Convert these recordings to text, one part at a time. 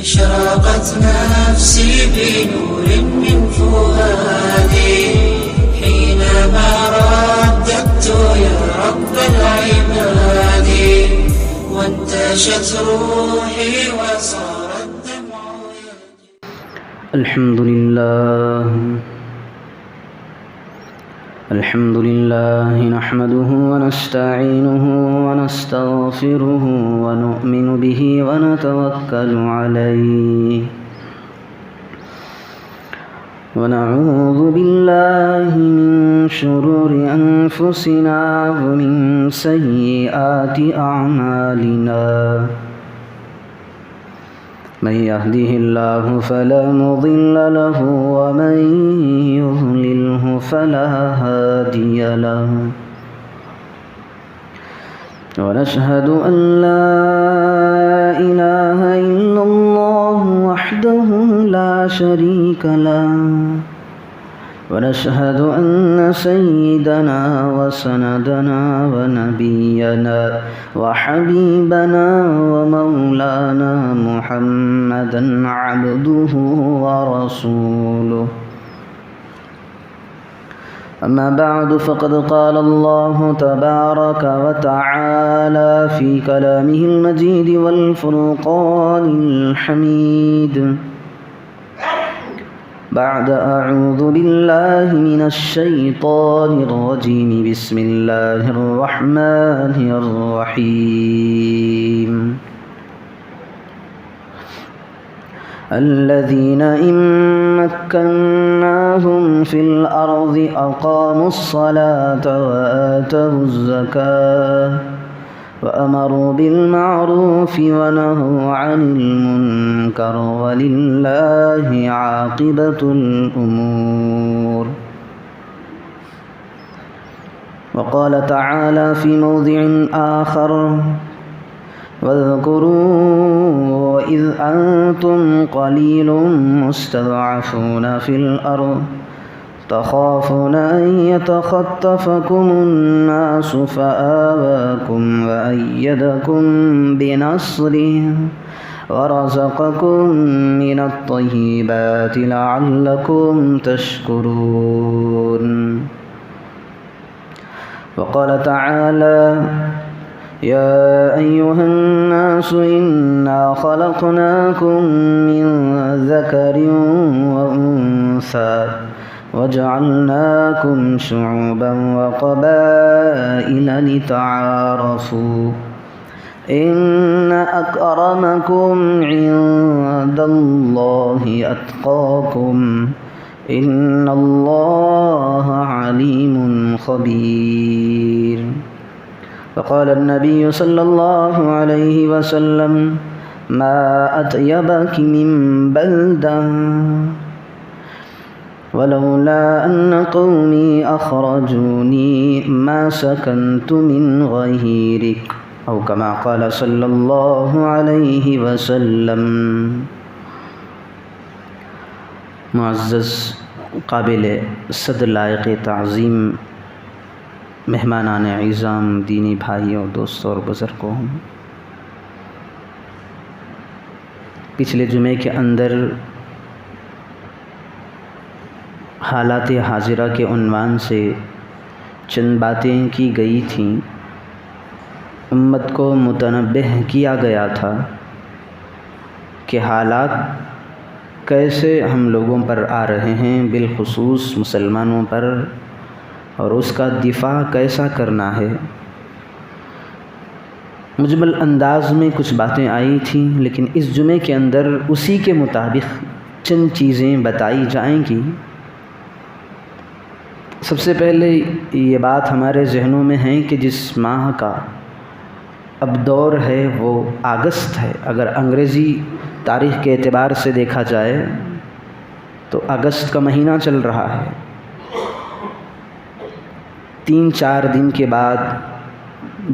أشرقت نفسي بنور من فؤادي حينما رددت يا رب العباد وانتشت روحي وصار الدمع الحمد لله نحمده ونستعينه ونستغفره ونؤمن به ونتوكل عليه ونعوذ بالله من شرور أنفسنا ومن سيئات أعمالنا من يهده الله فلا مضل له ومن يضلله فلا هادي له ونشهد أن لا إله إلا الله وحده لا شريك له ونشهد أن سيدنا وسندنا ونبينا وحبيبنا ومولانا محمدا عبده ورسوله أما بعد فقد قال الله تبارك وتعالى في كلامه المجيد والفرقان الحميد بعد أعوذ بالله من الشيطان الرجيم بسم الله الرحمن الرحيم الذين إن مكناهم في الأرض أقاموا الصلاة وآتوا الزكاة وأمروا بالمعروف ونهوا عن المنكر ولله عاقبة الأمور وقال تعالى في موضع آخر واذكروا إذ أنتم قليل مستضعفون في الأرض تخافون أن يتخطفكم الناس فآواكم وأيدكم بنصره ورزقكم من الطيبات لعلكم تشكرون وقال تعالى يا أيها الناس إنا خلقناكم من ذكر وأنثى وجعلناكم شعوبا وقبائل لتعارفوا إن أكرمكم عند الله أتقاكم إن الله عليم خبير فقال النبي صلى الله عليه وسلم ما أطيبك من بلدة ولولا أن قومي أخرجوني ما سكنت من غيرك أو كما قال صلى الله عليه وسلم معزز قابل صد لائق تعظیم مہمانان اعظام دینی بھائیوں دوستوں اور بزرگوں، پچھلے جمعے کے اندر حالات حاضرہ کے عنوان سے چند باتیں کی گئی تھیں، امت کو متنبہ کیا گیا تھا کہ حالات کیسے ہم لوگوں پر آ رہے ہیں، بالخصوص مسلمانوں پر، اور اس کا دفاع کیسا کرنا ہے۔ مجمل انداز میں کچھ باتیں آئی تھیں، لیکن اس جمعے کے اندر اسی کے مطابق چند چیزیں بتائی جائیں گی۔ سب سے پہلے یہ بات ہمارے ذہنوں میں ہے کہ جس ماہ کا اب دور ہے وہ اگست ہے۔ اگر انگریزی تاریخ کے اعتبار سے دیکھا جائے تو اگست کا مہینہ چل رہا ہے۔ 3-4 دن کے بعد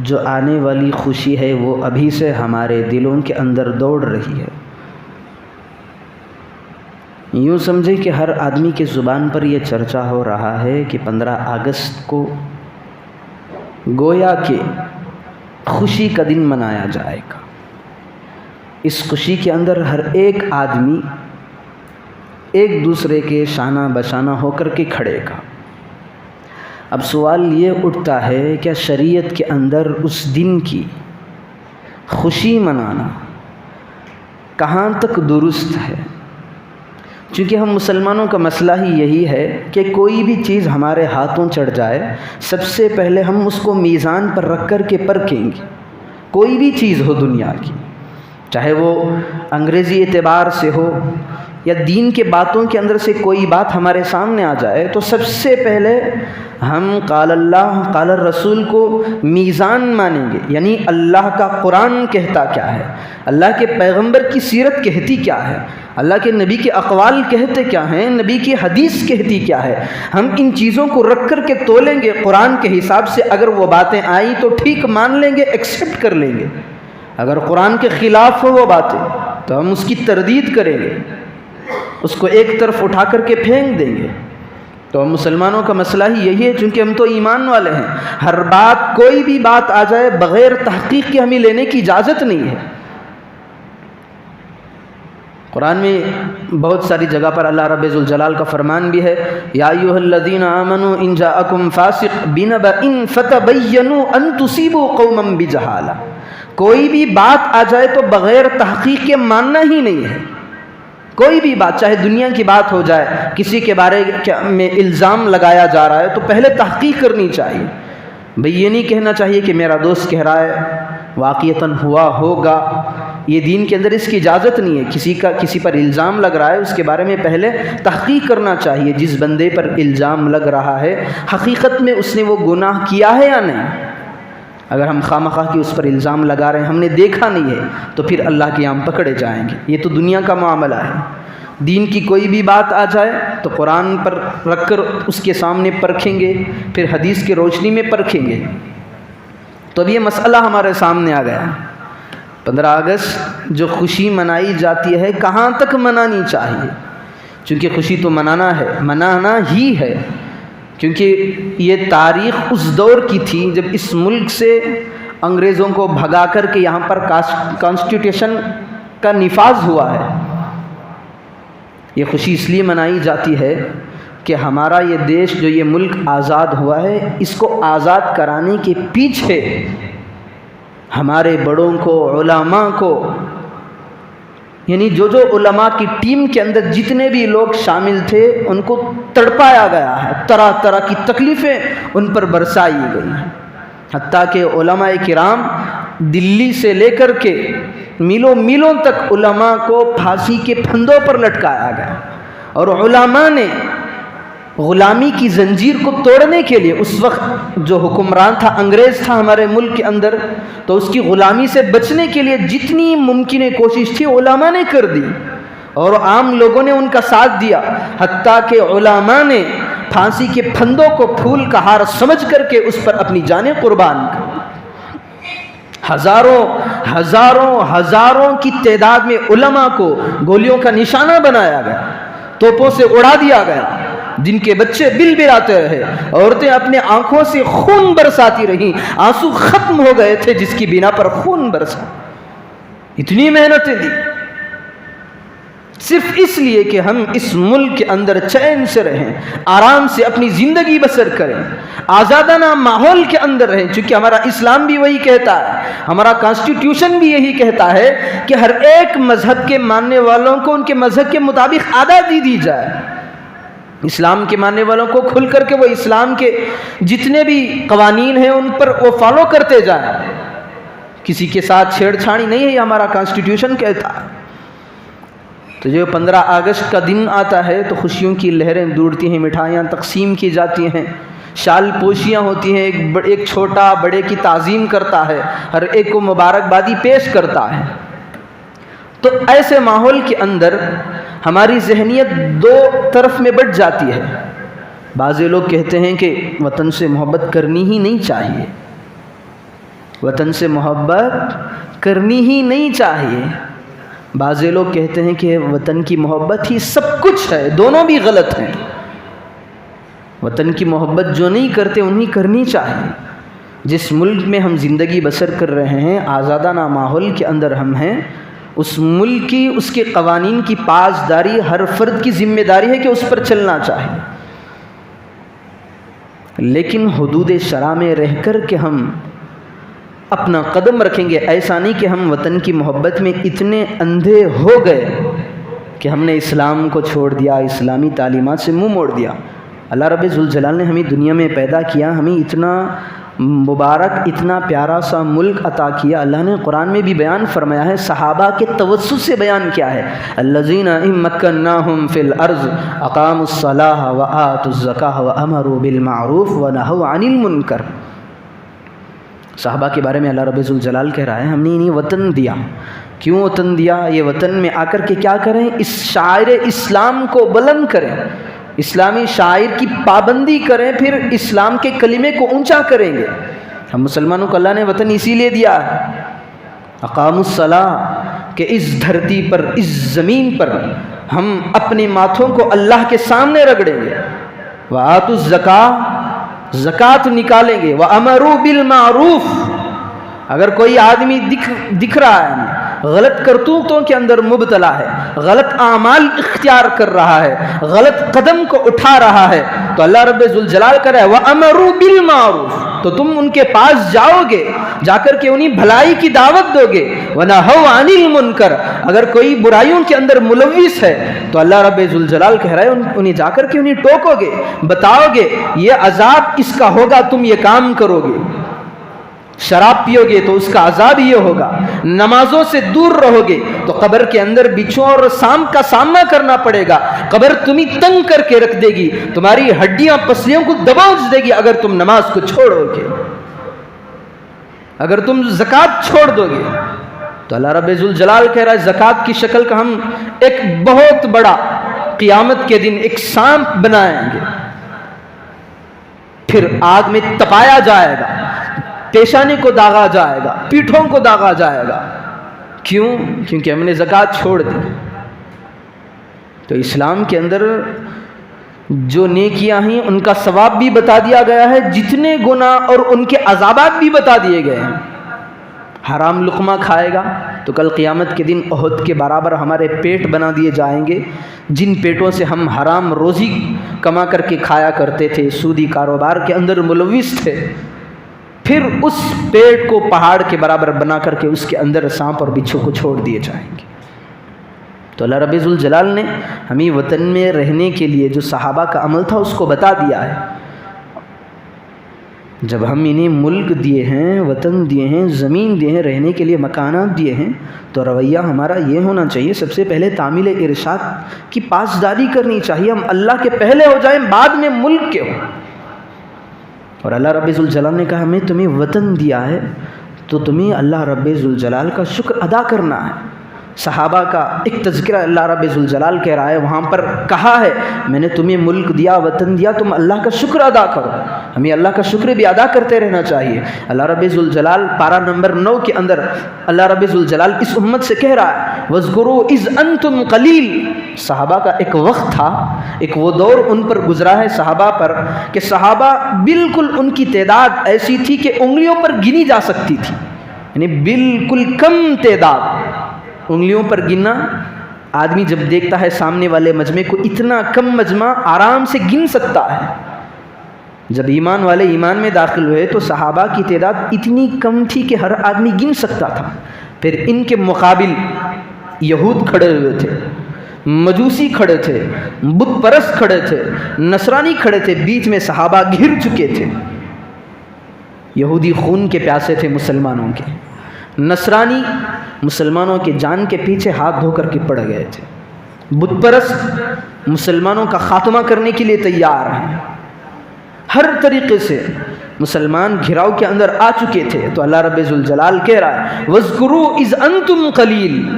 جو آنے والی خوشی ہے وہ ابھی سے ہمارے دلوں کے اندر دوڑ رہی ہے۔ یوں سمجھے کہ ہر آدمی کے زبان پر یہ چرچا ہو رہا ہے کہ 15 اگست کو گویا کہ خوشی کا دن منایا جائے گا۔ اس خوشی کے اندر ہر ایک آدمی ایک دوسرے کے شانہ بشانہ ہو کر کے کھڑے گا۔ اب سوال یہ اٹھتا ہے کہ شریعت کے اندر اس دن کی خوشی منانا کہاں تک درست ہے؟ چونکہ ہم مسلمانوں کا مسئلہ ہی یہی ہے کہ کوئی بھی چیز ہمارے ہاتھوں چڑھ جائے سب سے پہلے ہم اس کو میزان پر رکھ کر کے پرکھیں گے۔ کوئی بھی چیز ہو دنیا کی، چاہے وہ انگریزی اعتبار سے ہو یا دین کے باتوں کے اندر سے کوئی بات ہمارے سامنے آ جائے تو سب سے پہلے ہم قال اللہ قال الرسول کو میزان مانیں گے، یعنی اللہ کا قرآن کہتا کیا ہے، اللہ کے پیغمبر کی سیرت کہتی کیا ہے، اللہ کے نبی کے اقوال کہتے کیا ہیں، نبی کی حدیث کہتی کیا ہے۔ ہم ان چیزوں کو رکھ کر کے تولیں گے قرآن کے حساب سے۔ اگر وہ باتیں آئیں تو ٹھیک مان لیں گے، ایکسیپٹ کر لیں گے۔ اگر قرآن کے خلاف ہو وہ باتیں تو ہم اس کی تردید کریں گے، اس کو ایک طرف اٹھا کر کے پھینک دیں گے۔ تو ہم مسلمانوں کا مسئلہ ہی یہی ہے، چونکہ ہم تو ایمان والے ہیں۔ ہر بات، کوئی بھی بات آ جائے بغیر تحقیق کے ہمیں لینے کی اجازت نہیں ہے۔ قرآن میں بہت ساری جگہ پر اللہ رب ذوالجلال کا فرمان بھی ہے، یا ایھا الذین آمنوا ان جاءکم فاسق بنبأ فتبینوا ان تصیبوا قوما بجہالہ۔ کوئی بھی بات آ جائے تو بغیر تحقیق کے ماننا ہی نہیں ہے۔ کوئی بھی بات، چاہے دنیا کی بات ہو جائے، کسی کے بارے میں الزام لگایا جا رہا ہے تو پہلے تحقیق کرنی چاہیے۔ بھئی یہ نہیں کہنا چاہیے کہ میرا دوست کہہ رہا ہے واقعتاً ہوا ہوگا، یہ دین کے اندر اس کی اجازت نہیں ہے۔ کسی پر الزام لگ رہا ہے اس کے بارے میں پہلے تحقیق کرنا چاہیے۔ جس بندے پر الزام لگ رہا ہے حقیقت میں اس نے وہ گناہ کیا ہے یا نہیں؟ اگر ہم خواہ کی اس پر الزام لگا رہے ہیں، ہم نے دیکھا نہیں ہے، تو پھر اللہ کے یہاں پکڑے جائیں گے۔ یہ تو دنیا کا معاملہ ہے۔ دین کی کوئی بھی بات آ جائے تو قرآن پر رکھ کر اس کے سامنے پرکھیں گے، پھر حدیث کی روشنی میں پرکھیں گے۔ تو اب یہ مسئلہ ہمارے سامنے آ گیا۔ 15 اگست جو خوشی منائی جاتی ہے کہاں تک منانی چاہیے؟ چونکہ خوشی تو منانا ہی ہے، کیونکہ یہ تاریخ اس دور کی تھی جب اس ملک سے انگریزوں کو بھگا کر کے یہاں پر کانسٹیٹیوشن کا نفاذ ہوا ہے۔ یہ خوشی اس لیے منائی جاتی ہے کہ ہمارا یہ دیش، جو یہ ملک آزاد ہوا ہے، اس کو آزاد کرانے کے پیچھے ہمارے بڑوں کو، علماء کو، یعنی جو علماء کی ٹیم کے اندر جتنے بھی لوگ شامل تھے ان کو تڑپایا گیا ہے، طرح طرح کی تکلیفیں ان پر برسائی گئی ہیں۔ حتیٰ کہ علماء کرام دلی سے لے کر کے میلوں تک علماء کو پھانسی کے پھندوں پر لٹکایا گیا، اور علماء نے غلامی کی زنجیر کو توڑنے کے لیے، اس وقت جو حکمران تھا انگریز تھا ہمارے ملک کے اندر، تو اس کی غلامی سے بچنے کے لیے جتنی ممکن کوشش تھی علماء نے کر دی، اور عام لوگوں نے ان کا ساتھ دیا۔ حتیٰ کہ علماء نے پھانسی کے پھندوں کو پھول کا ہار سمجھ کر کے اس پر اپنی جانیں قربان کر۔ ہزاروں کی تعداد میں علماء کو گولیوں کا نشانہ بنایا گیا، توپوں سے اڑا دیا گیا، جن کے بچے بلبلاتے رہے، عورتیں اپنے آنکھوں سے خون برساتی رہیں، آنسو ختم ہو گئے تھے جس کی بنا پر خون برسا۔ اتنی محنتیں دی صرف اس لیے کہ ہم اس ملک کے اندر چین سے رہیں، آرام سے اپنی زندگی بسر کریں، آزادانہ ماحول کے اندر رہیں، چونکہ ہمارا اسلام بھی وہی کہتا ہے، ہمارا کانسٹیٹیوشن بھی یہی کہتا ہے کہ ہر ایک مذہب کے ماننے والوں کو ان کے مذہب کے مطابق آزادی دی جائے۔ اسلام کے ماننے والوں کو کھل کر کے وہ اسلام کے جتنے بھی قوانین ہیں ان پر وہ فالو کرتے جائیں، کسی کے ساتھ چھیڑ چھاڑی نہیں ہے، یہ ہمارا کانسٹیٹیوشن کہتا ہے۔ تو جو 15 اگست کا دن آتا ہے تو خوشیوں کی لہریں دوڑتی ہیں، مٹھائیاں تقسیم کی جاتی ہیں، شال پوشیاں ہوتی ہیں، ایک چھوٹا بڑے کی تعظیم کرتا ہے، ہر ایک کو مبارکبادی پیش کرتا ہے۔ تو ایسے ماحول کے اندر ہماری ذہنیت دو طرف میں بٹ جاتی ہے۔ بعض لوگ کہتے ہیں کہ وطن سے محبت کرنی ہی نہیں چاہیے، وطن سے محبت کرنی ہی نہیں چاہیے۔ بعض لوگ کہتے ہیں کہ وطن کی محبت ہی سب کچھ ہے، دونوں بھی غلط ہیں۔ وطن کی محبت جو نہیں کرتے انہیں کرنی چاہیے۔ جس ملک میں ہم زندگی بسر کر رہے ہیں، آزادانہ ماحول کے اندر ہم ہیں، اس ملک کی، اس کے قوانین کی پاسداری ہر فرد کی ذمہ داری ہے کہ اس پر چلنا چاہیے، لیکن حدود شرع میں رہ کر کہ ہم اپنا قدم رکھیں گے، ایسا نہیں کہ ہم وطن کی محبت میں اتنے اندھے ہو گئے کہ ہم نے اسلام کو چھوڑ دیا، اسلامی تعلیمات سے منہ موڑ دیا۔ اللہ رب ذوالجلال نے ہمیں دنیا میں پیدا کیا، ہمیں اتنا مبارک، اتنا پیارا سا ملک عطا کیا۔ اللہ نے قرآن میں بھی بیان فرمایا ہے، صحابہ کے توسط سے بیان کیا ہے، الذین ان مکناہم فی الارض اقاموا الصلاۃ وآتوا الزکاۃ وامروا بالمعروف ونہوا عن المنکر۔ صحابہ کے بارے میں اللہ رب ذوالجلال کہہ رہا ہے ہم نے انہیں وطن دیا۔ کیوں وطن دیا؟ یہ وطن میں آ کر کے کیا کریں؟ اس شاعر اسلام کو بلند کریں، اسلامی شاعر کی پابندی کریں، پھر اسلام کے کلمے کو اونچا کریں گے۔ ہم مسلمانوں کو اللہ نے وطن اسی لیے دیا ہے، اقاموا الصلاۃ، کہ اس دھرتی پر، اس زمین پر ہم اپنے ماتھوں کو اللہ کے سامنے رگڑیں گے، وآتوا الزکاۃ، زکوٰۃ نکالیں گے، وامروا بالمعروف، اگر کوئی آدمی دکھ رہا ہے غلط کرتوتوں کے اندر مبتلا ہے، غلط اعمال اختیار کر رہا ہے، غلط قدم کو اٹھا رہا ہے، تو اللہ رب ذوالجلال کہہ رہا ہے وَأَمَرُوا بِالْمَعْرُوفِ، تو تم ان کے پاس جاؤ گے، جا کر کے انہیں بھلائی کی دعوت دو گے، وَنَهَوْا عَنِ الْمُنْكَرِ، اگر کوئی برائیوں کے اندر ملوث ہے تو اللہ رب ذوالجلال کہہ رہا ہے انہیں جا کر کے انہیں ٹوکو گے، بتاؤ گے یہ عذاب اس کا ہوگا، تم یہ کام کرو گے، شراب پیو گے تو اس کا عذاب یہ ہوگا، نمازوں سے دور رہو گے تو قبر کے اندر بچھو اور سانپ کا سامنا کرنا پڑے گا، قبر تمہیں تنگ کر کے رکھ دے گی، تمہاری ہڈیاں پسلیوں کو دبوچ دے گی اگر تم نماز کو چھوڑو گے، اگر تم زکوٰۃ چھوڑ دو گے۔ تو اللہ رب ذوالجلال کہہ رہا ہے زکوٰۃ کی شکل کا ہم ایک بہت بڑا قیامت کے دن ایک سانپ بنائیں گے، پھر آگ میں تپایا جائے گا، پیشانے کو داغا جائے گا، پیٹھوں کو داغا جائے گا، کیوں؟ کیونکہ ہم نے زکوٰۃ چھوڑ دی۔ تو اسلام کے اندر جو نیکیاں ہیں ان کا ثواب بھی بتا دیا گیا ہے، جتنے گناہ اور ان کے عذابات بھی بتا دیے گئے ہیں۔ حرام لقمہ کھائے گا تو کل قیامت کے دن احد کے برابر ہمارے پیٹ بنا دیے جائیں گے، جن پیٹوں سے ہم حرام روزی کما کر کے کھایا کرتے تھے، سودی کاروبار کے اندر ملوث تھے، پھر اس پیٹ کو پہاڑ کے برابر بنا کر کے اس کے اندر سانپ اور بچھو کو چھوڑ دیے جائیں گے۔ تو اللہ رب ذوالجلال نے ہمیں وطن میں رہنے کے لیے جو صحابہ کا عمل تھا اس کو بتا دیا ہے۔ جب ہم انہیں ملک دیے ہیں، وطن دیے ہیں، زمین دیے ہیں، رہنے کے لیے مکانات دیے ہیں، تو رویہ ہمارا یہ ہونا چاہیے، سب سے پہلے تعمیل ارشاد کی پاسداری کرنی چاہیے، ہم اللہ کے پہلے ہو جائیں، بعد میں ملک کے ہوں۔ اور اللہ رب ذوالجلال نے کہا ہمیں تمہیں وطن دیا ہے تو تمہیں اللہ رب ذوالجلال کا شکر ادا کرنا ہے۔ صحابہ کا ایک تذکرہ اللہ رب ذوالجلال کہہ رہا ہے، وہاں پر کہا ہے میں نے تمہیں ملک دیا، وطن دیا، تم اللہ کا شکر ادا کرو۔ ہمیں اللہ کا شکر بھی ادا کرتے رہنا چاہیے۔ اللہ رب ذوالجلال پارہ نمبر 9 کے اندر اللہ رب ذوالجلال اس امت سے کہہ رہا ہے وَاذْكُرُوا إِذْ أَنْتُمْ قَلِيلٌ۔ صحابہ کا ایک وقت تھا، ایک وہ دور ان پر گزرا ہے صحابہ پر کہ صحابہ بالکل ان کی تعداد ایسی تھی کہ انگلیوں پر گنی جا سکتی تھی، یعنی بالکل کم تعداد، انگلیوں پر گننا۔ آدمی جب دیکھتا ہے سامنے والے مجمع کو، اتنا کم مجمع آرام سے گن سکتا ہے۔ جب ایمان والے ایمان میں داخل ہوئے تو صحابہ کی تعداد اتنی کم تھی کہ ہر آدمی گن سکتا تھا۔ پھر ان کے مقابل یہود کھڑے ہوئے تھے، مجوسی کھڑے تھے، بت پرست کھڑے تھے، نصرانی کھڑے تھے، بیچ میں صحابہ گھر چکے تھے۔ یہودی خون کے پیاسے تھے مسلمانوں کے، نصرانی مسلمانوں کے جان کے پیچھے ہاتھ دھو کر کے پڑ گئے تھے، بت پرست مسلمانوں کا خاتمہ کرنے کے لیے تیار ہیں، ہر طریقے سے مسلمان گھراؤ کے اندر آ چکے تھے۔ تو اللہ رب ذوالجلال کہہ رہا ہے وَاذْكُرُوا إِذْ أَنْتُمْ قَلِيلٌ،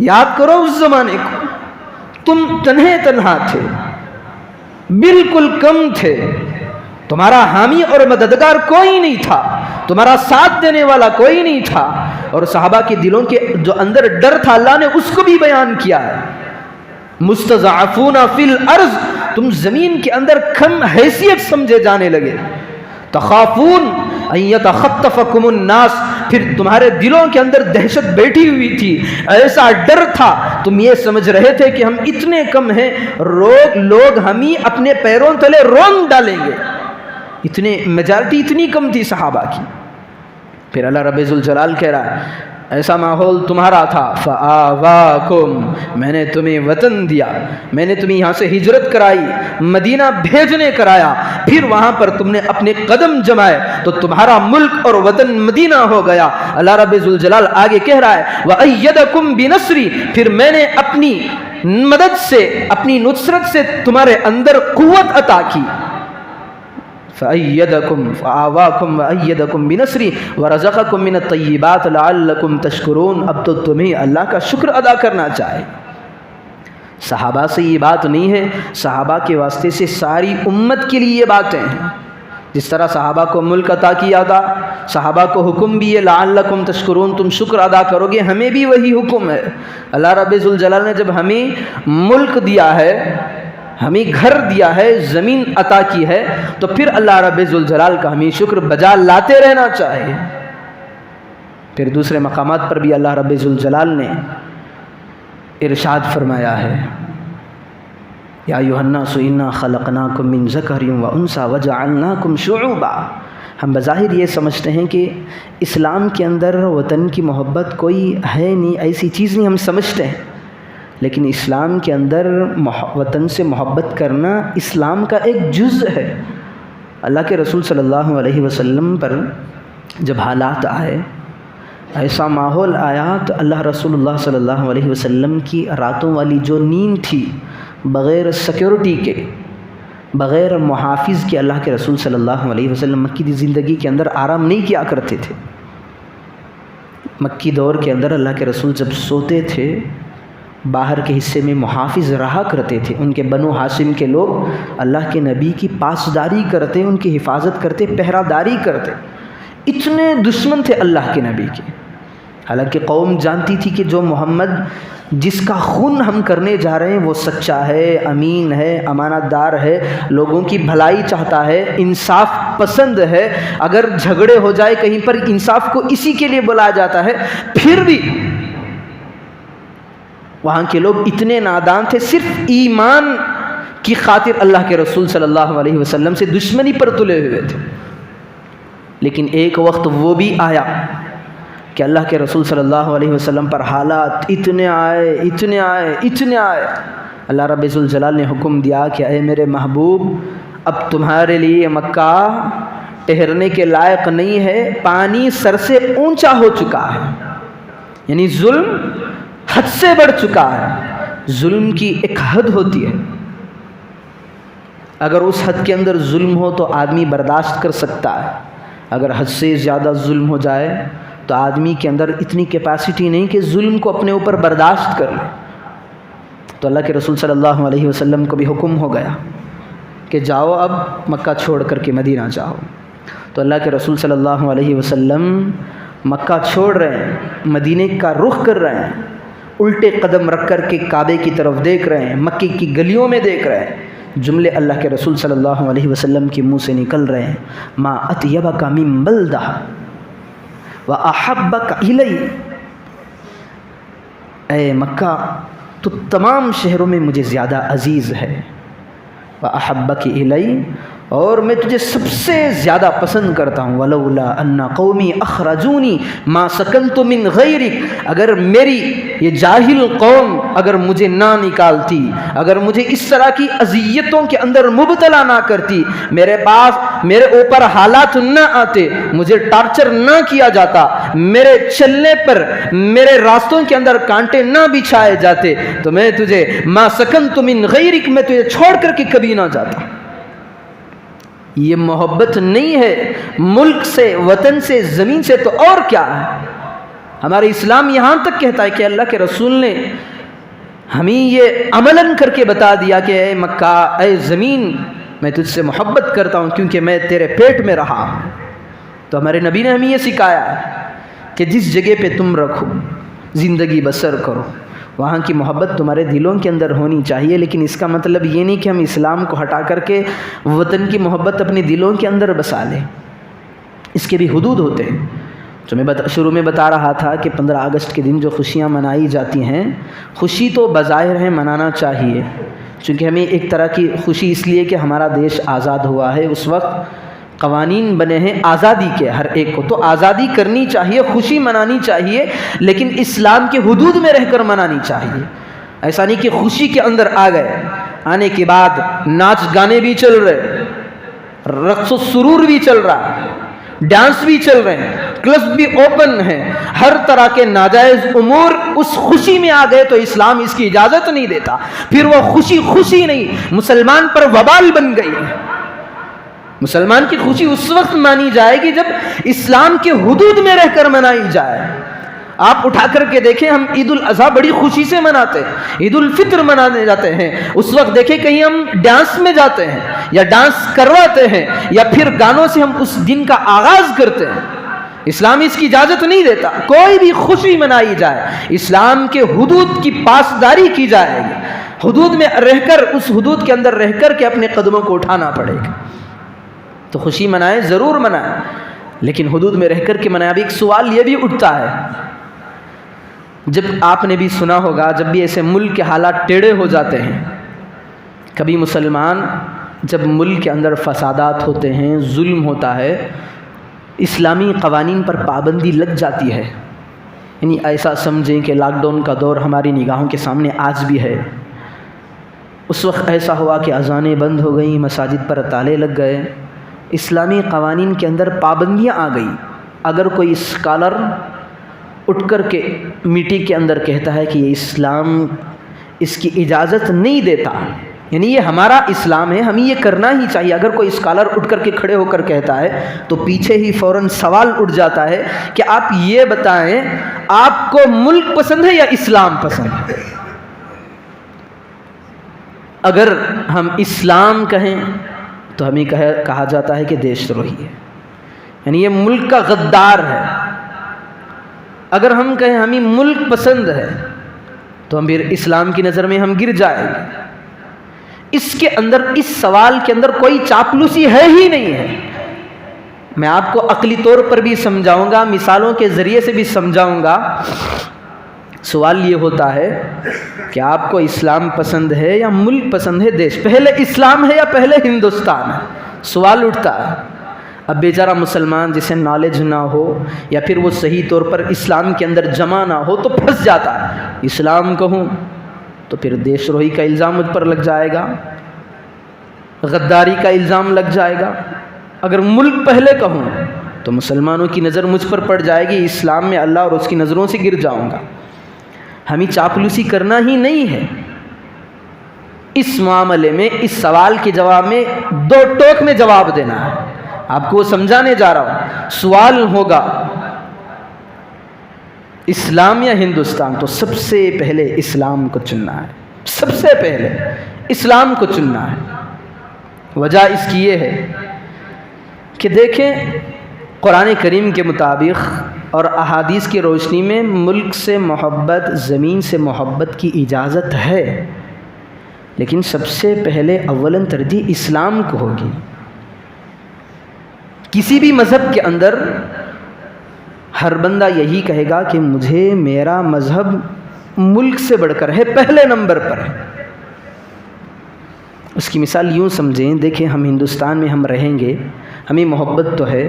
یاد کرو اس زمانے کو، تم تنہا تھے، بالکل کم تھے، تمہارا حامی اور مددگار کوئی نہیں تھا، تمہارا ساتھ دینے والا کوئی نہیں تھا۔ اور صحابہ کے دلوں کے جو اندر ڈر تھا اللہ نے اس کو بھی بیان کیا ہے، مستضعفون فی الارض، تم زمین کے اندر کم حیثیت سمجھے جانے لگے، تخافون ان یتخطفکم الناس، پھر تمہارے دلوں کے اندر دہشت بیٹھی ہوئی تھی، ایسا ڈر تھا، تم یہ سمجھ رہے تھے کہ ہم اتنے کم ہیں، لوگ ہم ہی اپنے پیروں تلے رون ڈالیں گے، اتنے میجارٹی اتنی کم تھی صحابہ کی۔ پھر اللہ رب ذوالجلال کہہ رہا ہے ایسا ماحول تمہارا تھا، فآواکم، میں نے تمہیں وطن دیا، میں نے تمہیں یہاں سے ہجرت کرائی، مدینہ بھیجنے کرایا، پھر وہاں پر تم نے اپنے قدم جمائے تو تمہارا ملک اور وطن مدینہ ہو گیا۔ اللہ رب ذوالجلال آگے کہہ رہا ہے وَأَيَّدَكُمْ بِنَصْرِي، پھر میں نے اپنی مدد سے، اپنی نصرت سے تمہارے اندر قوت عطا کی۔ فَأَيَّدَكُمْ فَآوَاكُمْ وَأَيَّدَكُمْ بِنَصْرِهِ وَرَزَقَكُمْ مِنَ الطَّيِّبَاتِ لَعَلَّكُمْ تَشْكُرُونَ۔ اب تو تمہیں اللہ کا شکر ادا کرنا چاہے۔ صحابہ سے یہ بات نہیں ہے، صحابہ کے واسطے سے ساری امت کے لیے یہ باتیں ہیں۔ جس طرح صحابہ کو ملک عطا کیا تھا، صحابہ کو حکم بھی ہے لعلکم تشکرون، تم شکر ادا کرو گے، ہمیں بھی وہی حکم ہے۔ اللہ رب ذوالجلال نے جب ہمیں ملک دیا ہے، ہمیں گھر دیا ہے، زمین عطا کی ہے، تو پھر اللہ رب ذوالجلال کا ہمیں شکر بجا لاتے رہنا چاہیے۔ پھر دوسرے مقامات پر بھی اللہ رب ذوالجلال نے ارشاد فرمایا ہے یا ایھا الناس انا خلقناکم من ذکر و انثی وجعلناکم شعوبا۔ ہم بظاہر یہ سمجھتے ہیں کہ اسلام کے اندر وطن کی محبت کوئی ہے نہیں، ایسی چیز نہیں، ہم سمجھتے ہیں، لیکن اسلام کے اندر وطن سے محبت کرنا اسلام کا ایک جز ہے۔ اللہ کے رسول صلی اللہ علیہ وسلم پر جب حالات آئے، ایسا ماحول آیا، تو اللہ رسول اللہ صلی اللہ علیہ وسلم کی راتوں والی جو نیند تھی، بغیر سیکورٹی کے، بغیر محافظ کے، اللہ کے رسول صلی اللہ علیہ وسلم مکی کی زندگی کے اندر آرام نہیں کیا کرتے تھے۔ مکی دور کے اندر اللہ کے رسول جب سوتے تھے، باہر کے حصے میں محافظ رہا کرتے تھے، ان کے بنو ہاشم کے لوگ اللہ کے نبی کی پاسداری کرتے، ان کی حفاظت کرتے، پہرہ داری کرتے، اتنے دشمن تھے اللہ کے نبی کے۔ حالانکہ قوم جانتی تھی کہ جو محمد جس کا خون ہم کرنے جا رہے ہیں وہ سچا ہے، امین ہے، امانت دار ہے، لوگوں کی بھلائی چاہتا ہے، انصاف پسند ہے، اگر جھگڑے ہو جائے کہیں پر انصاف کو اسی کے لیے بلایا جاتا ہے، پھر بھی وہاں کے لوگ اتنے نادان تھے، صرف ایمان کی خاطر اللہ کے رسول صلی اللہ علیہ وسلم سے دشمنی پر تلے ہوئے تھے۔ لیکن ایک وقت وہ بھی آیا کہ اللہ کے رسول صلی اللہ علیہ وسلم پر حالات اتنے آئے، اللہ رب ذوالجلال نے حکم دیا کہ اے میرے محبوب، اب تمہارے لیے مکہ ٹھہرنے کے لائق نہیں ہے، پانی سر سے اونچا ہو چکا ہے، یعنی ظلم حد سے بڑھ چکا ہے۔ ظلم کی ایک حد ہوتی ہے، اگر اس حد کے اندر ظلم ہو تو آدمی برداشت کر سکتا ہے، اگر حد سے زیادہ ظلم ہو جائے تو آدمی کے اندر اتنی کیپیسٹی نہیں کہ ظلم کو اپنے اوپر برداشت کر لے۔ تو اللہ کے رسول صلی اللہ علیہ وسلم کو بھی حکم ہو گیا کہ جاؤ، اب مکہ چھوڑ کر کے مدینہ جاؤ۔ تو اللہ کے رسول صلی اللہ علیہ وسلم مکہ چھوڑ رہے ہیں، مدینے کا رخ کر رہے ہیں، الٹے قدم رکھ کر کے کعبے کی طرف دیکھ رہے ہیں، مکے کی گلیوں میں دیکھ رہے ہیں۔ جملے اللہ کے رسول صلی اللہ علیہ وسلم کے منہ سے نکل رہے ہیں، ما اطیبک من بلدہ وَأَحَبَّكَ إِلَيَّ، اے مکہ تو تمام شہروں میں مجھے زیادہ عزیز ہے، وَأَحَبَّكِ إِلَيَّ، اور میں تجھے سب سے زیادہ پسند کرتا ہوں، وَلَوْلَا أَنَّ قَوْمِي أَخْرَجُونِي مَا سَكَنْتُ مِنْ غَيْرِكَ، اگر میری یہ جاہل قوم اگر مجھے نہ نکالتی، اگر مجھے اس طرح کی اذیتوں کے اندر مبتلا نہ کرتی، میرے پاس میرے اوپر حالات نہ آتے، مجھے ٹارچر نہ کیا جاتا، میرے چلنے پر میرے راستوں کے اندر کانٹے نہ بچھائے جاتے، تو میں تجھے ما سکنت من غیرک، میں تجھے چھوڑ کر کے کبھی نہ جاتا۔ یہ محبت نہیں ہے ملک سے، وطن سے، زمین سے، تو اور کیا ہے؟ ہمارے اسلام یہاں تک کہتا ہے کہ اللہ کے رسول نے ہمیں یہ عملاً کر کے بتا دیا کہ اے مکہ، اے زمین، میں تجھ سے محبت کرتا ہوں کیونکہ میں تیرے پیٹ میں رہا ہوں۔ تو ہمارے نبی نے ہمیں یہ سکھایا ہے کہ جس جگہ پہ تم رکھو، زندگی بسر کرو، وہاں کی محبت تمہارے دلوں کے اندر ہونی چاہیے، لیکن اس کا مطلب یہ نہیں کہ ہم اسلام کو ہٹا کر کے وطن کی محبت اپنے دلوں کے اندر بسا لیں۔ اس کے بھی حدود ہوتے ہیں. جو میں شروع میں بتا رہا تھا کہ 15 اگست کے دن جو خوشیاں منائی جاتی ہیں، خوشی تو بظاہر ہے منانا چاہیے، چونکہ ہمیں ایک طرح کی خوشی اس لیے کہ ہمارا دیش آزاد ہوا ہے، اس وقت قوانین بنے ہیں آزادی کے ہر ایک کو، تو آزادی کرنی چاہیے، خوشی منانی چاہیے، لیکن اسلام کے حدود میں رہ کر منانی چاہیے. ایسا نہیں کہ خوشی کے اندر آ گئے، آنے کے بعد ناچ گانے بھی چل رہے، رقص و سرور بھی چل رہا، ڈانس بھی چل رہے ہیں، کلب بھی اوپن ہیں، ہر طرح کے ناجائز امور اس خوشی میں آ گئے تو اسلام اس کی اجازت نہیں دیتا. پھر وہ خوشی نہیں، مسلمان پر وبال بن گئی. مسلمان کی خوشی اس وقت مانی جائے گی جب اسلام کے حدود میں رہ کر منائی جائے. آپ اٹھا کر کے دیکھیں، ہم عید الاضحیٰ بڑی خوشی سے مناتے ہیں، عید الفطر منانے جاتے ہیں، اس وقت دیکھیں کہیں ہم ڈانس میں جاتے ہیں یا ڈانس کرواتے ہیں یا پھر گانوں سے ہم اس دن کا آغاز کرتے ہیں. اسلام اس کی اجازت نہیں دیتا. کوئی بھی خوشی منائی جائے، اسلام کے حدود کی پاسداری کی جائے گی، حدود میں رہ کر، اس حدود کے اندر رہ کر کے اپنے قدموں کو اٹھانا پڑے گا. تو خوشی منائیں، ضرور منائیں، لیکن حدود میں رہ کر کے منائیں. اب ایک سوال یہ بھی اٹھتا ہے، جب آپ نے بھی سنا ہوگا، جب بھی ایسے ملک کے حالات ٹیڑھے ہو جاتے ہیں، کبھی مسلمان جب ملک کے اندر فسادات ہوتے ہیں، ظلم ہوتا ہے، اسلامی قوانین پر پابندی لگ جاتی ہے، یعنی ایسا سمجھیں کہ لاک ڈاؤن کا دور ہماری نگاہوں کے سامنے آج بھی ہے. اس وقت ایسا ہوا کہ اذانیں بند ہو گئیں، مساجد پر تالے لگ گئے، اسلامی قوانین کے اندر پابندیاں آ گئی. اگر کوئی اسکالر اٹھ کر کے میٹنگ کے اندر کہتا ہے کہ یہ اسلام اس کی اجازت نہیں دیتا، یعنی یہ ہمارا اسلام ہے، ہمیں یہ کرنا ہی چاہیے، اگر کوئی اسکالر اٹھ کر کے کھڑے ہو کر کہتا ہے تو پیچھے ہی فوراً سوال اٹھ جاتا ہے کہ آپ یہ بتائیں، آپ کو ملک پسند ہے یا اسلام پسند ہے؟ اگر ہم اسلام کہیں تو ہمیں کہا جاتا ہے کہ دیش دروہی ہے، یعنی یہ ملک کا غدار ہے. اگر ہم کہیں ہمیں ملک پسند ہے تو ہم پھر اسلام کی نظر میں ہم گر جائیں گے. اس کے اندر، اس سوال کے اندر کوئی چاپلوسی ہے ہی نہیں ہے. میں آپ کو عقلی طور پر بھی سمجھاؤں گا، مثالوں کے ذریعے سے بھی سمجھاؤں گا. سوال یہ ہوتا ہے کہ آپ کو اسلام پسند ہے یا ملک پسند ہے، دیش؟ پہلے اسلام ہے یا پہلے ہندوستان ہے؟ سوال اٹھتا ہے. اب بیچارہ مسلمان جسے نالج نہ ہو یا پھر وہ صحیح طور پر اسلام کے اندر جمع نہ ہو تو پھنس جاتا ہے. اسلام کہوں تو پھر دیش دروہی کا الزام مجھ پر لگ جائے گا، غداری کا الزام لگ جائے گا. اگر ملک پہلے کہوں تو مسلمانوں کی نظر مجھ پر پڑ جائے گی، اسلام میں اللہ اور اس کی نظروں سے گر جاؤں گا. ہمیں چاپلوسی کرنا ہی نہیں ہے. اس معاملے میں، اس سوال کے جواب میں 2 ٹوک میں جواب دینا ہے. آپ کو سمجھانے جا رہا ہوں. سوال ہوگا اسلام یا ہندوستان، تو سب سے پہلے اسلام کو چننا ہے، سب سے پہلے اسلام کو چننا ہے. وجہ اس کی یہ ہے کہ دیکھیں، قرآن کریم کے مطابق اور احادیث کی روشنی میں ملک سے محبت، زمین سے محبت کی اجازت ہے، لیکن سب سے پہلے اولاً ترجیح اسلام کو ہوگی. کسی بھی مذہب کے اندر ہر بندہ یہی کہے گا کہ مجھے میرا مذہب ملک سے بڑھ کر ہے، پہلے نمبر پر ہے. اس کی مثال یوں سمجھیں، دیکھیں ہم ہندوستان میں ہم رہیں گے، ہمیں محبت تو ہے،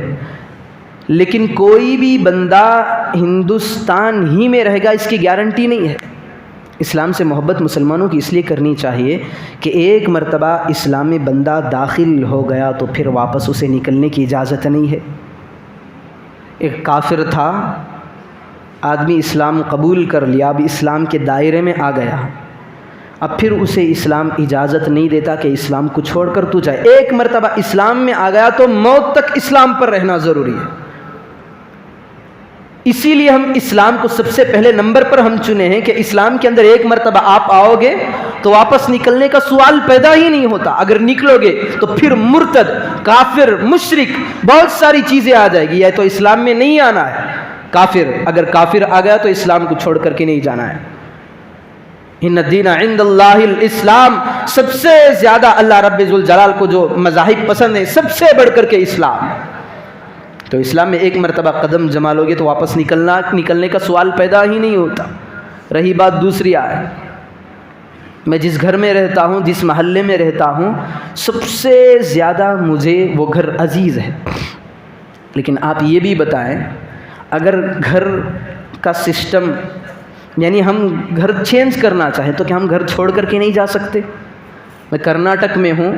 لیکن کوئی بھی بندہ ہندوستان ہی میں رہے گا اس کی گارنٹی نہیں ہے. اسلام سے محبت مسلمانوں کی اس لیے کرنی چاہیے کہ ایک مرتبہ اسلام میں بندہ داخل ہو گیا تو پھر واپس اسے نکلنے کی اجازت نہیں ہے. ایک کافر تھا، آدمی اسلام قبول کر لیا، اب اسلام کے دائرے میں آ گیا، اب پھر اسے اسلام اجازت نہیں دیتا کہ اسلام کو چھوڑ کر تو جائے. ایک مرتبہ اسلام میں آ گیا تو موت تک اسلام پر رہنا ضروری ہے. اسی لیے ہم اسلام کو سب سے پہلے نمبر پر ہم چنے ہیں کہ اسلام کے اندر ایک مرتبہ آپ آؤ گے تو واپس نکلنے کا سوال پیدا ہی نہیں ہوتا. اگر نکلو گے تو پھر مرتد، کافر، مشرک، بہت ساری چیزیں آ جائے گی. یا تو اسلام میں نہیں آنا ہے کافر، اگر کافر آ گیا تو اسلام کو چھوڑ کر کے نہیں جانا ہے. ان الدین عند اللہ الاسلام، سب سے زیادہ اللہ رب ذوالجلال کو جو مذاہب پسند ہے سب سے بڑھ کر کے اسلام. تو اسلام میں ایک مرتبہ قدم جما لو گے تو واپس نکلنے کا سوال پیدا ہی نہیں ہوتا۔ رہی بات دوسری آیت، میں جس گھر میں رہتا ہوں، جس محلے میں رہتا ہوں، سب سے زیادہ مجھے وہ گھر عزیز ہے، لیکن آپ یہ بھی بتائیں اگر گھر کا سسٹم یعنی ہم گھر چینج کرنا چاہیں تو کیا ہم گھر چھوڑ کر کے نہیں جا سکتے؟ میں کرناٹک میں ہوں،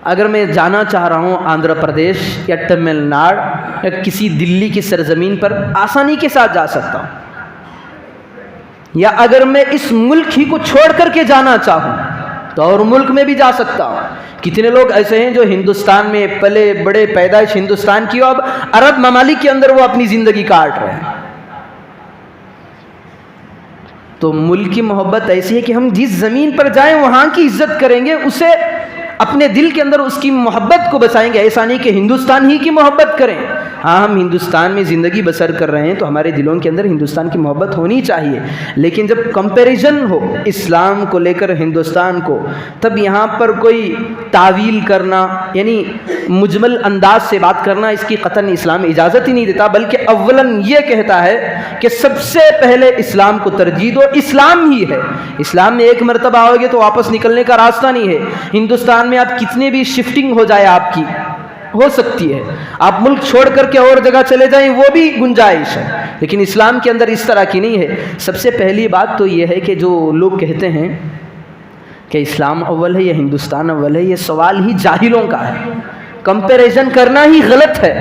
اگر میں جانا چاہ رہا ہوں آندھرا پردیش یا تمل ناڈو یا کسی دلی کی سرزمین پر آسانی کے ساتھ جا سکتا ہوں، یا اگر میں اس ملک ہی کو چھوڑ کر کے جانا چاہوں تو اور ملک میں بھی جا سکتا ہوں۔ کتنے لوگ ایسے ہیں جو ہندوستان میں پلے بڑے، پیدائش ہندوستان کی، اب عرب ممالک کے اندر وہ اپنی زندگی کاٹ رہے ہیں۔ تو ملک کی محبت ایسی ہے کہ ہم جس زمین پر جائیں وہاں کی عزت کریں گے، اسے اپنے دل کے اندر اس کی محبت کو بسائیں گے، ایسا نہیں کہ ہندوستان ہی کی محبت کریں۔ ہاں ہم ہندوستان میں زندگی بسر کر رہے ہیں تو ہمارے دلوں کے اندر ہندوستان کی محبت ہونی چاہیے، لیکن جب کمپیریزن ہو اسلام کو لے کر ہندوستان کو، تب یہاں پر کوئی تعویل کرنا یعنی مجمل انداز سے بات کرنا، اس کی قطعاً اسلام اجازت ہی نہیں دیتا، بلکہ اولاً یہ کہتا ہے کہ سب سے پہلے اسلام کو ترجیح دو، اسلام ہی ہے۔ اسلام میں ایک مرتبہ آؤ گے تو واپس نکلنے کا راستہ نہیں ہے۔ ہندوستان میں آپ کتنے بھی شفٹنگ ہو جائے آپ کی ہو سکتی ہے، آپ ملک چھوڑ کر کے اور جگہ چلے جائیں وہ بھی گنجائش ہے، لیکن اسلام کے اندر اس طرح کی نہیں ہے۔ سب سے پہلی بات تو یہ ہے کہ جو لوگ کہتے ہیں کہ اسلام اول ہے یا ہندوستان اول ہے، یہ سوال ہی جاہلوں کا ہے، کمپیریزن کرنا ہی غلط ہے۔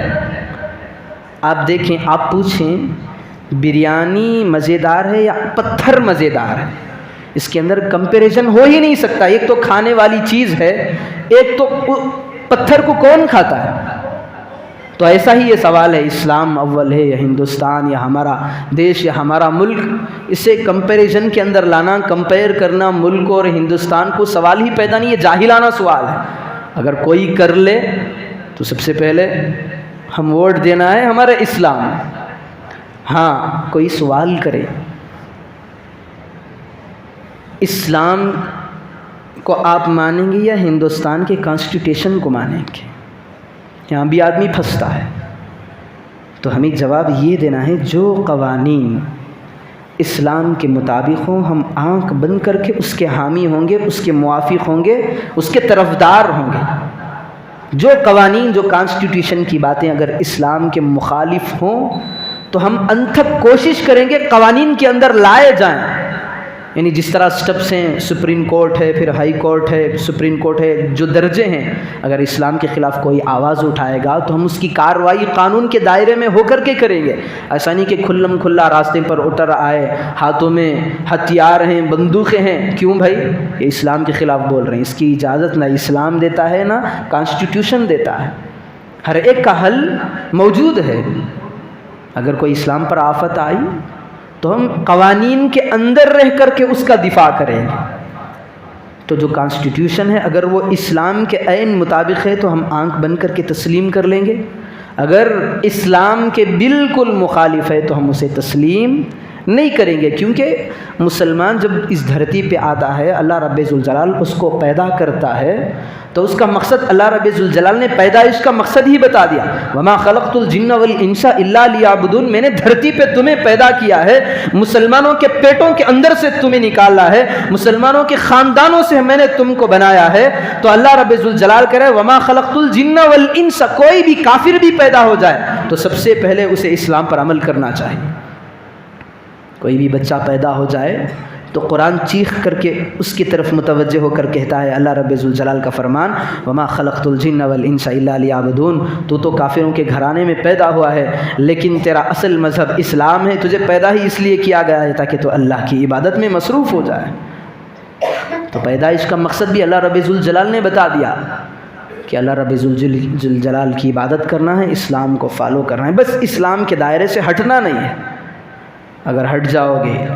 آپ دیکھیں، آپ پوچھیں بریانی مزیدار ہے یا پتھر مزیدار ہے، اس کے اندر کمپیریزن ہو ہی نہیں سکتا۔ ایک تو کھانے والی چیز ہے، ایک تو پتھر کو کون کھاتا ہے؟ تو ایسا ہی یہ سوال ہے، اسلام اول ہے یا ہندوستان یا ہمارا دیش یا ہمارا ملک، اسے کمپیریزن کے اندر لانا، کمپیئر کرنا ملک اور ہندوستان کو سوال ہی پیدا نہیں ہے، جاہلانہ سوال ہے۔ اگر کوئی کر لے تو سب سے پہلے ہم ووٹ دینا ہے ہمارے اسلام۔ ہاں کوئی سوال کرے، اسلام کو آپ مانیں گے یا ہندوستان کے کانسٹیٹیوشن کو مانیں گے؟ یہاں بھی آدمی پھنستا ہے۔ تو ہمیں جواب یہ دینا ہے، جو قوانین اسلام کے مطابق ہوں ہم آنکھ بند کر کے اس کے حامی ہوں گے، اس کے موافق ہوں گے، اس کے طرفدار ہوں گے۔ جو قوانین، جو کانسٹیٹیوشن کی باتیں اگر اسلام کے مخالف ہوں تو ہم انتھک کوشش کریں گے قوانین کے اندر لائے جائیں۔ یعنی جس طرح سٹیپس ہیں، سپریم کورٹ ہے، پھر ہائی کورٹ ہے، سپریم کورٹ ہے، جو درجے ہیں، اگر اسلام کے خلاف کوئی آواز اٹھائے گا تو ہم اس کی کارروائی قانون کے دائرے میں ہو کر کے کریں گے۔ ایسا نہیں کہ کھلم کھلا راستے پر اتر آئے، ہاتھوں میں ہتھیار ہیں، بندوقیں ہیں، کیوں بھائی یہ اسلام کے خلاف بول رہے ہیں؟ اس کی اجازت نہ اسلام دیتا ہے نہ کانسٹیٹیوشن دیتا ہے۔ ہر ایک کا حل موجود ہے۔ اگر کوئی اسلام پر آفت آئی تو ہم قوانین کے اندر رہ کر کے اس کا دفاع کریں گے۔ تو جو کانسٹیٹیوشن ہے اگر وہ اسلام کے عین مطابق ہے تو ہم آنکھ بند کر کے تسلیم کر لیں گے، اگر اسلام کے بالکل مخالف ہے تو ہم اسے تسلیم نہیں کریں گے، کیونکہ مسلمان جب اس دھرتی پہ آتا ہے، اللہ رب ذوالجلال اس کو پیدا کرتا ہے تو اس کا مقصد اللہ رب ذوالجلال نے پیدائش کا مقصد ہی بتا دیا، وما خلقت الجن والانس الا لیعبدون، میں نے دھرتی پہ تمہیں پیدا کیا ہے، مسلمانوں کے پیٹوں کے اندر سے تمہیں نکالا ہے، مسلمانوں کے خاندانوں سے میں نے تم کو بنایا ہے۔ تو اللہ رب ذوالجلال کہہ رہے وما خلقت الجن والانس، کوئی بھی کافر بھی پیدا ہو جائے تو سب سے پہلے اسے اسلام پر عمل کرنا چاہیے۔ کوئی بھی بچہ پیدا ہو جائے تو قرآن چیخ کر کے اس کی طرف متوجہ ہو کر کہتا ہے، اللہ رب ذوالجلال کا فرمان وما خلقت الجن والانس الا لیعبدون، تو کافروں کے گھرانے میں پیدا ہوا ہے لیکن تیرا اصل مذہب اسلام ہے، تجھے پیدا ہی اس لیے کیا گیا ہے تاکہ تو اللہ کی عبادت میں مصروف ہو جائے۔ تو پیدائش کا مقصد بھی اللہ رب ذوالجلال نے بتا دیا کہ اللہ رب ذوالجلال کی عبادت کرنا ہے، اسلام کو فالو کرنا ہے، بس اسلام کے دائرے سے ہٹنا نہیں ہے۔ اگر ہٹ جاؤ گے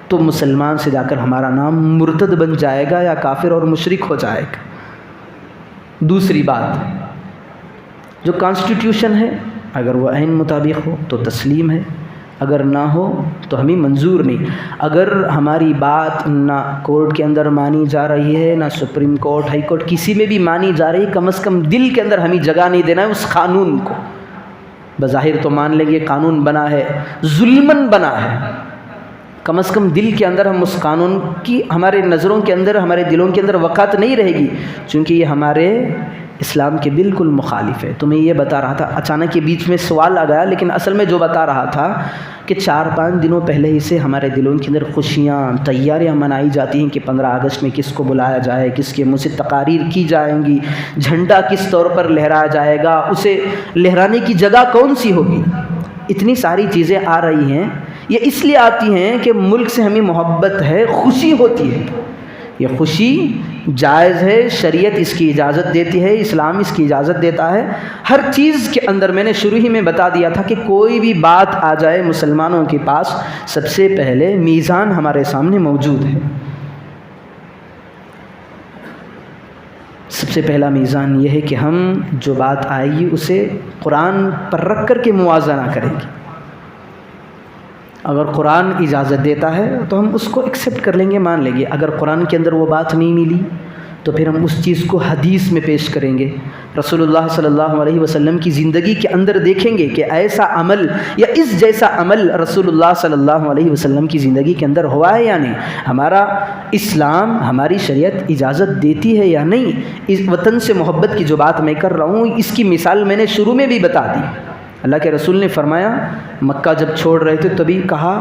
تو مسلمان سے جا کر ہمارا نام مرتد بن جائے گا یا کافر اور مشرک ہو جائے گا۔ دوسری بات، جو کانسٹیٹیوشن ہے اگر وہ عین مطابق ہو تو تسلیم ہے، اگر نہ ہو تو ہمیں منظور نہیں. اگر ہماری بات نہ کورٹ کے اندر مانی جا رہی ہے، نہ سپریم کورٹ، ہائی کورٹ، کسی میں بھی مانی جا رہی ہے، کم از کم دل کے اندر ہمیں جگہ نہیں دینا ہے اس قانون کو. بظاہر تو مان لیں گے قانون بنا ہے، ظلماً بنا ہے، کم از کم دل کے اندر ہم اس قانون کی ہمارے نظروں کے اندر، ہمارے دلوں کے اندر وقعت نہیں رہے گی، چونکہ یہ ہمارے اسلام کے بالکل مخالف ہے. تو میں یہ بتا رہا تھا، اچانک یہ بیچ میں سوال آ گیا، لیکن اصل میں جو بتا رہا تھا کہ 4-5 دنوں پہلے ہی سے ہمارے دلوں کے اندر خوشیاں، تیاریاں منائی جاتی ہیں کہ 15 اگست میں کس کو بلایا جائے، کس کے منہ سے تقاریر کی جائیں گی، جھنڈا کس طور پر لہرایا جائے گا، اسے لہرانے کی جگہ کون سی ہوگی. اتنی ساری چیزیں آ رہی ہیں. یہ اس لیے آتی ہیں کہ ملک سے ہمیں محبت ہے، خوشی ہوتی ہے. یہ خوشی جائز ہے، شریعت اس کی اجازت دیتی ہے، اسلام اس کی اجازت دیتا ہے. ہر چیز کے اندر میں نے شروع ہی میں بتا دیا تھا کہ کوئی بھی بات آ جائے مسلمانوں کے پاس، سب سے پہلے میزان ہمارے سامنے موجود ہے. سب سے پہلا میزان یہ ہے کہ ہم جو بات آئے گی اسے قرآن پر رکھ کر کے موازنہ کریں گے. اگر قرآن اجازت دیتا ہے تو ہم اس کو ایکسیپٹ کر لیں گے، مان لیں گے. اگر قرآن کے اندر وہ بات نہیں ملی تو پھر ہم اس چیز کو حدیث میں پیش کریں گے. رسول اللہ صلی اللہ علیہ وسلم کی زندگی کے اندر دیکھیں گے کہ ایسا عمل یا اس جیسا عمل رسول اللہ صلی اللہ علیہ وسلم کی زندگی کے اندر ہوا ہے یا نہیں. ہمارا اسلام، ہماری شریعت اجازت دیتی ہے یا نہیں. اس وطن سے محبت کی جو بات میں کر رہا ہوں، اس کی مثال میں نے شروع میں بھی بتا دی. اللہ کے رسول نے فرمایا، مکہ جب چھوڑ رہے تھے تبھی کہا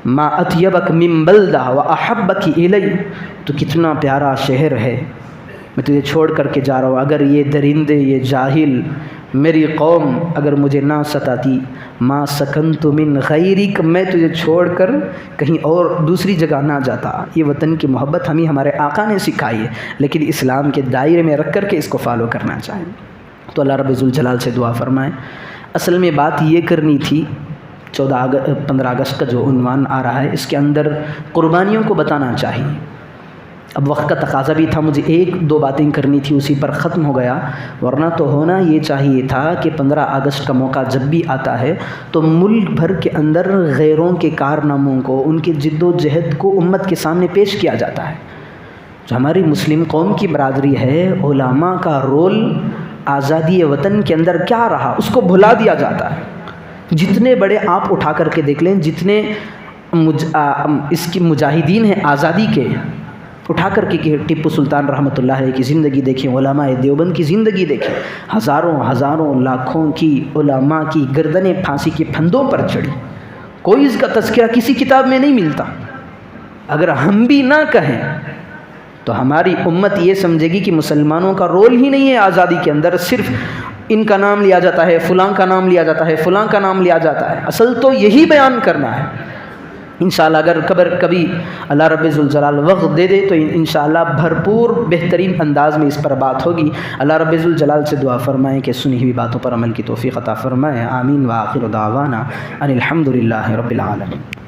ما اطیبک من بلدہ واحبک الی، تو کتنا پیارا شہر ہے، میں تجھے چھوڑ کر کے جا رہا ہوں. اگر یہ درندے، یہ جاہل، میری قوم اگر مجھے نہ ستاتی، ما سکنت من غیرک، میں تجھے چھوڑ کر کہیں اور دوسری جگہ نہ جاتا. یہ وطن کی محبت ہمیں ہمارے آقا نے سکھائی ہے، لیکن اسلام کے دائرے میں رکھ کر کے اس کو فالو کرنا چاہیں. تو اللہ رب ذوالجلال سے دعا فرمائیں. اصل میں بات یہ کرنی تھی، 15 اگست کا جو عنوان آ رہا ہے اس کے اندر قربانیوں کو بتانا چاہیے. اب وقت کا تقاضا بھی تھا، مجھے 1-2 باتیں کرنی تھی، اسی پر ختم ہو گیا. ورنہ تو ہونا یہ چاہیے تھا کہ 15 اگست کا موقع جب بھی آتا ہے تو ملک بھر کے اندر غیروں کے کارناموں کو، ان کے جد و جہد کو امت کے سامنے پیش کیا جاتا ہے. جو ہماری مسلم قوم کی برادری ہے، علماء کا رول آزادی وطن کے اندر کیا رہا اس کو بھلا دیا جاتا ہے. جتنے بڑے آپ اٹھا کر کے دیکھ لیں، جتنے اس کی مجاہدین ہیں آزادی کے، اٹھا کر کے ٹیپو سلطان رحمۃ اللہ علیہ کی زندگی دیکھیں، علماء دیوبند کی زندگی دیکھیں، ہزاروں لاکھوں کی علماء کی گردنیں پھانسی کے پھندوں پر چڑھی. کوئی اس کا تذکرہ کسی کتاب میں نہیں ملتا. اگر ہم بھی نہ کہیں تو ہماری امت یہ سمجھے گی کہ مسلمانوں کا رول ہی نہیں ہے آزادی کے اندر، صرف ان کا نام لیا جاتا ہے، فلاں کا نام لیا جاتا ہے، فلاں کا نام لیا جاتا ہے. اصل تو یہی بیان کرنا ہے. انشاءاللہ اگر کبھی اللہ رب ذوالجلال وقت دے دے تو انشاءاللہ بھرپور بہترین انداز میں اس پر بات ہوگی. اللہ رب ذوالجلال سے دعا فرمائیں کہ سنی ہوئی باتوں پر عمل کی توفیق عطا فرمائیں. آمین. وآخر دعوانا ان الحمد للہ رب العالمین.